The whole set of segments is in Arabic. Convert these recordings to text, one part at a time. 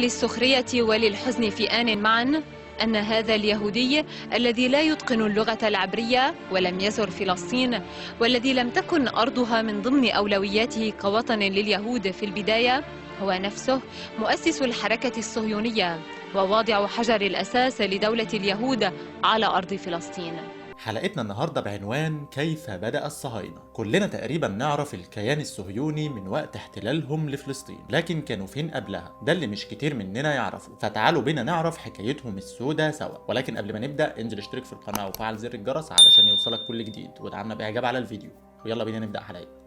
للسخرية وللحزن في آن معا أن هذا اليهودي الذي لا يتقن اللغة العبرية ولم يزر فلسطين، والذي لم تكن أرضها من ضمن أولوياته كوطن لليهود في البداية، هو نفسه مؤسس الحركة الصهيونية وواضع حجر الأساس لدولة اليهود على أرض فلسطين. حلقتنا النهاردة بعنوان كيف بدأ الصهاينة. كلنا تقريبا نعرف الكيان الصهيوني من وقت احتلالهم لفلسطين، لكن كانوا فين قبلها؟ ده اللي مش كتير مننا يعرفوا، فتعالوا بينا نعرف حكايتهم السوداء سوا. ولكن قبل ما نبدأ انزل اشترك في القناة وفعل زر الجرس علشان يوصلك كل جديد، ودعمنا بإعجاب على الفيديو. ويلا بينا نبدأ حلقتنا.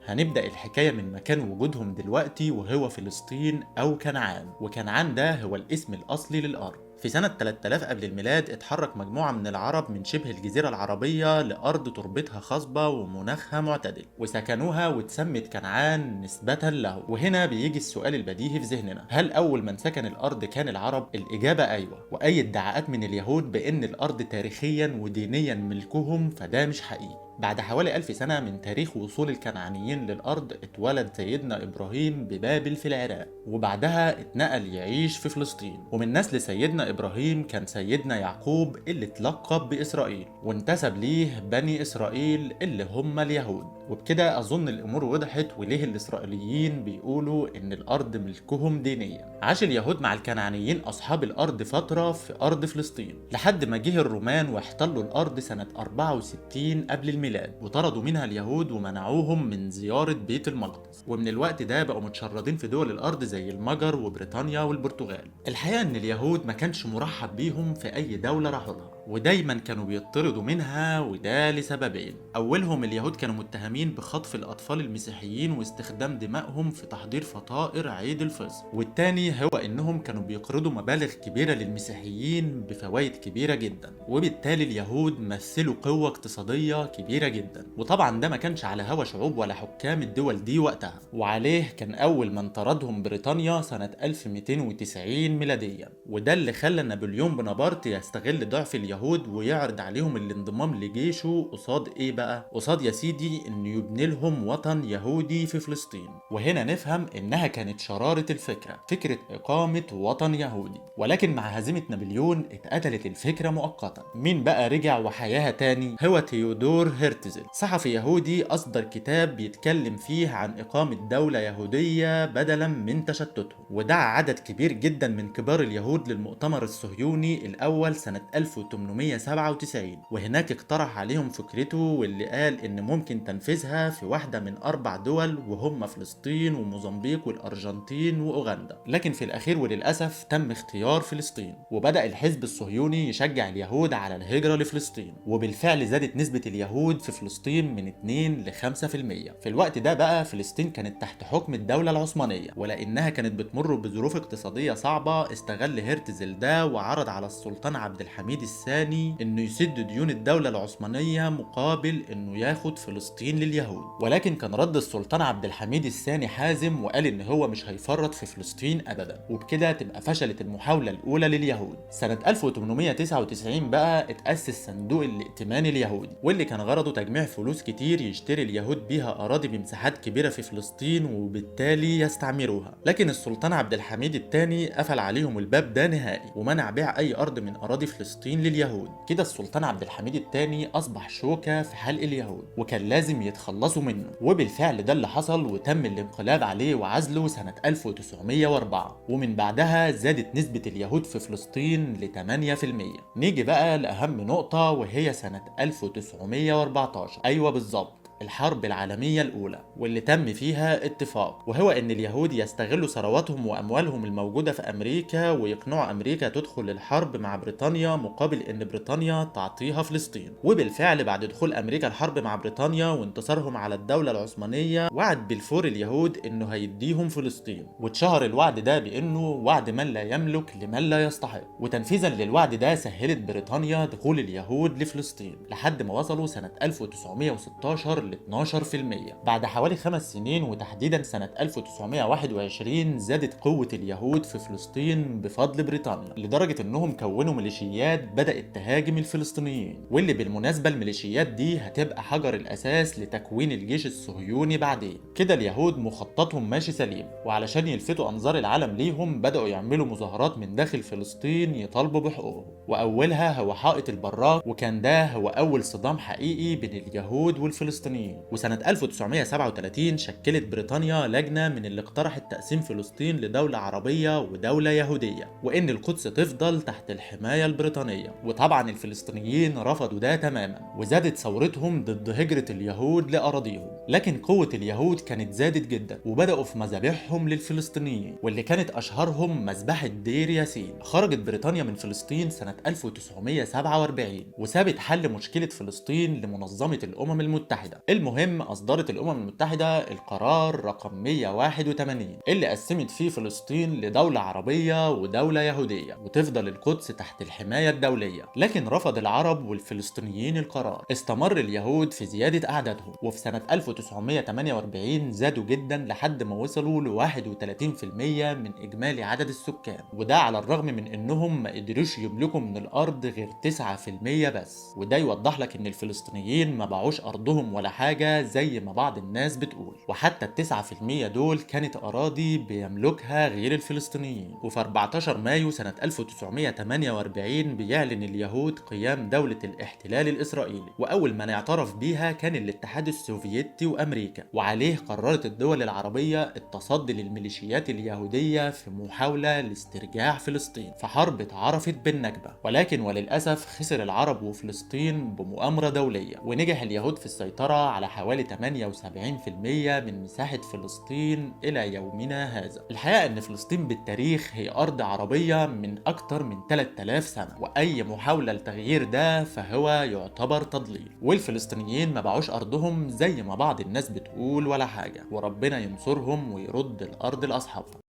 هنبدأ الحكاية من مكان وجودهم دلوقتي، وهو فلسطين أو كنعان. وكنعان ده هو الاسم الأصلي للأرض. في سنة 3000 قبل الميلاد اتحرك مجموعة من العرب من شبه الجزيرة العربية لأرض تربتها خصبة ومناخها معتدل، وسكنوها واتسمت كنعان نسبة له. وهنا بيجي السؤال البديهي في ذهننا: هل أول من سكن الأرض كان العرب؟ الإجابة أيوة. وأي ادعاءات من اليهود بأن الأرض تاريخيا ودينيا ملكهم فده مش حقيقي. بعد حوالي 1000 سنة من تاريخ وصول الكنعانيين للأرض اتولد سيدنا إبراهيم ببابل في العراق، وبعدها اتنقل يعيش في فلسطين. ومن نسل سيدنا إبراهيم كان سيدنا يعقوب اللي اتلقب بإسرائيل، وانتسب ليه بني إسرائيل اللي هم اليهود. وبكده أظن الأمور وضحت وليه الإسرائيليين بيقولوا إن الأرض ملكهم دينيا. عاش اليهود مع الكنعانيين أصحاب الأرض فترة في أرض فلسطين، لحد ما جه الرومان واحتلوا الأرض سنة 64 قبل الميلاد، وطردوا منها اليهود ومنعوهم من زيارة بيت المقدس. ومن الوقت ده بقوا متشردين في دول الأرض زي المجر وبريطانيا والبرتغال. الحقيقة إن اليهود ما كانش مرحب بيهم في أي دولة راحوا لها، ودايما كانوا بيطردوا منها، وده لسببين. أولهم اليهود كانوا متهمين بخطف الأطفال المسيحيين واستخدام دمائهم في تحضير فطائر عيد الفصح، والتاني هو إنهم كانوا بيقرضوا مبالغ كبيرة للمسيحيين بفوائد كبيرة جدا، وبالتالي اليهود مثلوا قوة اقتصادية كبيرة جدا. وطبعا ده ما كانش على هوى شعوب ولا حكام الدول دي وقتها، وعليه كان أول من طردهم بريطانيا سنة 1290 ميلاديا. وده اللي خلى نابليون بونابرت يستغل ضعف اليهود ويعرض عليهم الانضمام لجيشه قصاد ايه بقى؟ قصاد يا سيدي انه يبني لهم وطن يهودي في فلسطين. وهنا نفهم انها كانت شرارة الفكرة، فكرة اقامة وطن يهودي. ولكن مع هزيمة نابليون اتقتلت الفكرة مؤقتا. مين بقى رجع وحياها تاني؟ هو تيودور هيرتزل، صحفي يهودي اصدر كتاب بيتكلم فيه عن اقامة دولة يهودية بدلا من تشتتهم، ودعا عدد كبير جدا من كبار اليهود للمؤتمر الصهيوني الاول سنة 1897. وهناك اقترح عليهم فكرته، واللي قال ان ممكن تنفيذها في واحدة من 4 دول، وهم فلسطين وموزمبيق والارجنتين واوغندا. لكن في الاخير وللاسف تم اختيار فلسطين، وبدأ الحزب الصهيوني يشجع اليهود على الهجرة لفلسطين. وبالفعل زادت نسبة اليهود في فلسطين من 2 ل 5%. في الوقت ده بقى فلسطين كانت تحت حكم الدولة العثمانية، ولانها كانت بتمر بظروف اقتصادية صعبة استغل هرتزل ده وعرض على السلطان عبد الحميد الثاني انه يسد ديون الدولة العثمانية مقابل انه ياخد فلسطين لليهود. ولكن كان رد السلطان عبد الحميد الثاني حازم، وقال ان هو مش هيفرط في فلسطين ابدا، وبكده تبقى فشلت المحاولة الاولى لليهود. سنة 1899 بقى اتأسس صندوق الائتمان اليهودي، واللي كان غرضه تجميع فلوس كتير يشتري اليهود بيها اراضي بمساحات كبيرة في فلسطين وبالتالي يستعمروها. لكن السلطان عبد الحميد الثاني قفل عليهم الباب ده نهائي، ومنع بيع اي ارض من اراضي فلسطين لليهود. كده السلطان عبد الحميد الثاني اصبح شوكة في حلق اليهود، وكان لازم يتخلصوا منه. وبالفعل ده اللي حصل، وتم الانقلاب عليه وعزله سنة 1904. ومن بعدها زادت نسبة اليهود في فلسطين ل 8%. نيجي بقى لأهم نقطة، وهي سنة 1914. أيوة بالظبط، الحرب العالمية الأولى، واللي تم فيها اتفاق، وهو إن اليهود يستغلوا ثرواتهم وأموالهم الموجودة في أمريكا ويقنعوا أمريكا تدخل الحرب مع بريطانيا مقابل إن بريطانيا تعطيها فلسطين. وبالفعل بعد دخول أمريكا الحرب مع بريطانيا وانتصارهم على الدولة العثمانية، وعد بلفور اليهود إنه هيديهم فلسطين، واتشهر الوعد ده بإنه وعد من لا يملك لمن لا يستحق. وتنفيذا للوعد ده سهلت بريطانيا دخول اليهود لفلسطين لحد ما وصلوا سنة 1916 ل 12%. بعد حوالي 5 سنين وتحديدا سنة 1921 زادت قوة اليهود في فلسطين بفضل بريطانيا لدرجة انهم كونوا ميليشيات بدأت تهاجم الفلسطينيين، واللي بالمناسبة الميليشيات دي هتبقى حجر الأساس لتكوين الجيش الصهيوني بعدين. كده اليهود مخططهم ماشي سليم، وعلشان يلفتوا أنظار العالم ليهم بدأوا يعملوا مظاهرات من داخل فلسطين يطالبوا بحقوقهم، وأولها هو حائط البراك، وكان ده هو أول صدام حقيقي بين اليهود والفلسطينيين. وسنة 1937 شكلت بريطانيا لجنة من اللي اقترحت تقسيم فلسطين لدولة عربية ودولة يهودية، وإن القدس تفضل تحت الحماية البريطانية. وطبعا الفلسطينيين رفضوا ده تماما، وزادت ثورتهم ضد هجرة اليهود لأراضيهم. لكن قوة اليهود كانت زادت جدا، وبدأوا في مذابحهم للفلسطينيين، واللي كانت أشهرهم مذبحة دير ياسين. خرجت بريطانيا من فلسطين سنة 1947 وسابت حل مشكلة فلسطين لمنظمة الأمم المتحدة. المهم أصدرت الأمم المتحدة القرار رقم 181 اللي قسمت فيه فلسطين لدولة عربية ودولة يهودية، وتفضل القدس تحت الحماية الدولية. لكن رفض العرب والفلسطينيين القرار. استمر اليهود في زيادة أعدادهم، وفي سنة 1948 زادوا جدا لحد ما وصلوا ل 31% من إجمالي عدد السكان، وده على الرغم من إنهم ما قدروش يملكوا من الأرض غير 9% بس. وده يوضح لك إن الفلسطينيين ما باعوش أرضهم ولا حاجة زي ما بعض الناس بتقول، وحتى ال9% دول كانت أراضي بيملكها غير الفلسطينيين. وفي 14 مايو سنة 1948 بيعلن اليهود قيام دولة الاحتلال الإسرائيلي، وأول من اعترف بيها كان الاتحاد السوفيتي وأمريكا، وعليه قررت الدول العربية التصدي للميليشيات اليهودية في محاولة لاسترجاع فلسطين، فحرب اتعرفت بالنكبة. ولكن وللأسف خسر العرب وفلسطين بمؤامرة دولية، ونجح اليهود في السيطرة على حوالي 78% من مساحة فلسطين إلى يومنا هذا. الحقيقة أن فلسطين بالتاريخ هي أرض عربية من أكتر من 3000 سنة، وأي محاولة لتغيير ده فهو يعتبر تضليل. والفلسطينيين ما باعوش أرضهم زي ما بعض الناس بتقول ولا حاجة، وربنا ينصرهم ويرد الأرض لأصحابها.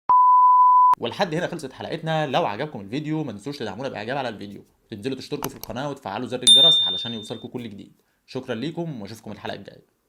ولحد هنا خلصت حلقتنا. لو عجبكم الفيديو ما تنسوش تدعمونا بإعجاب على الفيديو، تنزلوا تشتركوا في القناة وتفعلوا زر الجرس علشان يوصلكم كل جديد. شكرا ليكم واشوفكم الحلقة الجاية.